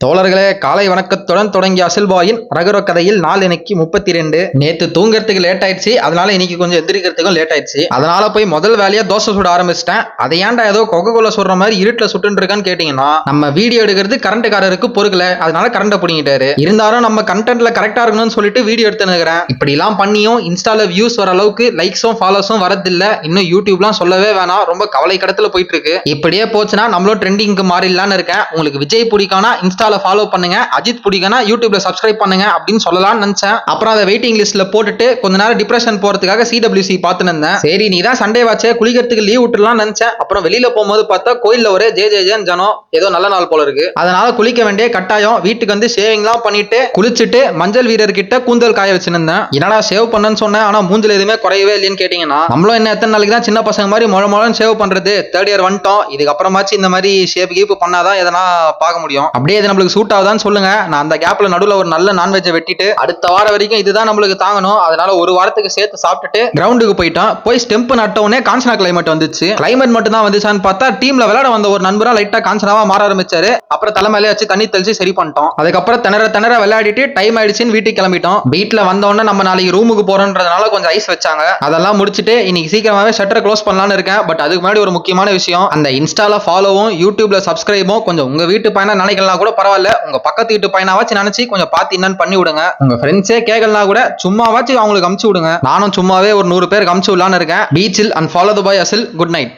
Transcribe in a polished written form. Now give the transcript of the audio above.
தோழர்களே, காலை வணக்கத்துடன் தொடங்கிய அசில்பாயின் ரகர கதையில் நாள் இன்னைக்கு 32. நேத்து தூங்குறதுக்கு லேட் ஆயிடுச்சு, அதனால இன்னைக்கு கொஞ்சம் எந்திரிக்கிறதுக்கும் லேட் ஆயிடுச்சு. அதனால போய் முதல் வேலையா தோசை சுட ஆரம்பிச்சிட்டேன். அதை ஏன்டா ஏதோ கொக்கோல சுடுற மாதிரி இருட்டுல சுட்டு இருக்கான்னு கேட்டீங்கன்னா, நம்ம வீடியோ எடுக்கிறது கரண்ட்காரருக்கு பொறுக்கல, அதனால கரண்ட புடிங்கிட்டாரு. இருந்தாலும் நம்ம கண்டென்ட்ல கரெக்டா இருக்கணும்னு சொல்லிட்டு வீடியோ எடுத்துனுக்கிறேன். இப்படி எல்லாம் பண்ணியும் இன்ஸ்டால வியூஸ் வர அளவுக்கு லைக்ஸும் ஃபாலோஸும் வரதில்ல. இன்னும் யூடியூப்லாம் சொல்லவே வேணாம், ரொம்ப கவலை கடத்துல போயிட்டு இருக்கு. இப்படியே போச்சுன்னா நம்மளும் ட்ரெண்டிங்க்கு மாறிடலான்னு இருக்கேன். உங்களுக்கு விஜய் பிடிக்கானா இன்ஸ்டால ஃபாலோ பண்ணுங்க, அஜித் பிடிக்கனா யூடியூப்ல சப்ஸ்கிரைப் பண்ணுங்க அப்படின்னு சொல்லலாம்னு நினைச்சேன். அப்புறம் அதை வெயிட்டிங் லிஸ்ட்ல போட்டுட்டு கொஞ்ச நேரம் டிப்ரெஷன் போறதுக்காக CWC பார்த்துன்னு இருந்தேன். சரி, நீ தான் சண்டே வாச்சே, குளிக்கிறதுக்கு லீவ் விட்டுலாம் நினைச்சேன். அப்புறம் வெளியில போகும்போது பார்த்தா கோயில்ல ஒரே ஜேஜேஜன் ஜனம், ஏதோ நல்ல நாள் போல இருக்கு. அதனால குளிக்க வேண்டிய கட்டாயம். வீட்டுக்கு வந்து ஷேவிங்லாம் பண்ணிட்டு குளிச்சுட்டு மஞ்சள் வீரர் கிட்ட கூந்தல் காய வச்சிருந்தேன். என்னடா சேவ் பண்ணன்னு சொன்னேன், ஆனா மூஞ்சில எதுவுமே குறையவே இல்லைன்னு கேட்டீங்கன்னா, நம்மளும் என்ன எத்தனை நாளைக்கு தான் சின்ன பசங்க மாதிரி மொழமொழன்னு சேவ் பண்றது. தேர்ட் இயர் வந்துட்டோம், இதுக்கப்புறமாச்சு இந்த மாதிரி ஷேப் கீப் பண்ணாதான் எதனா பார்க்க முடியும். அப்படியே இது நம்மளுக்கு சூட் ஆகுதான்னு சொல்லுங்க. நான் அந்த கேப்ல நடுவில் ஒரு நல்ல நான்வெஜ்ஜை வெட்டிட்டு அடுத்த வாரம் வரைக்கும் இதுதான் நம்மளுக்கு தாங்கணும். அதனால ஒரு வாரத்துக்கு சேர்த்து சாப்பிட்டுட்டு கிரவுண்டுக்கு போயிட்டோம். போய் ஸ்டெம்ப் நட்டவுடனே காஞ்சனா கிளைமேட் வந்துச்சு. கிளைமேட் மட்டும் தான் வந்துச்சான்னு பார்த்தா டீம்ல விளையாட வந்த ஒரு நண்பரா லைட்டா காஞ்சனாவா மாற ஆரம்பிச்சாரு. அப்புறம் தலைமையிலே வச்சு தண்ணி தெளிச்சு சரி பண்ணிட்டோம். அதுக்கப்புறம் திணற விளையாடிட்டு டைம் ஆயிடுச்சுன்னு வீட்டுக்கு கிளம்பிட்டோம். வீட்டுல வந்தோடனே நம்ம நாளைக்கு ரூமுக்கு போறோன்றதுனால கொஞ்சம் ஐஸ் வச்சாங்க. அதெல்லாம் முடிச்சுட்டு இன்னைக்கு சீக்கிரமாவே ஷட்டர் க்ளோஸ் பண்ணலாம்னு இருக்கேன். பட் அதுக்கு முன்னாடி ஒரு முக்கியமான விஷயம், அந்த இன்ஸ்டால ஃபாலோவும் யூடியூப்ல சப்ஸ்கிரைபும் கொஞ்சம் உங்க வீட்டு பையனா நினைக்கலாம் கூட பரவாயில்ல, உங்க பக்கத்து வீட்டு பையனாவாச்சு நினைச்சு கொஞ்சம் பார்த்து என்னன்னு பண்ணி விடுங்க. உங்க ஃப்ரெண்ட்ஸே கேட்கலாம் கூட சும்மாவாச்சு அவங்களுக்கு அமுச்சு விடுங்க. நானும் சும்மாவே ஒரு 100 பேருக்கு அமுச்சு விடலான்னு இருக்கேன். பீச்சில் அண்ட் ஃபாலோ த பாய் அசில். Good night.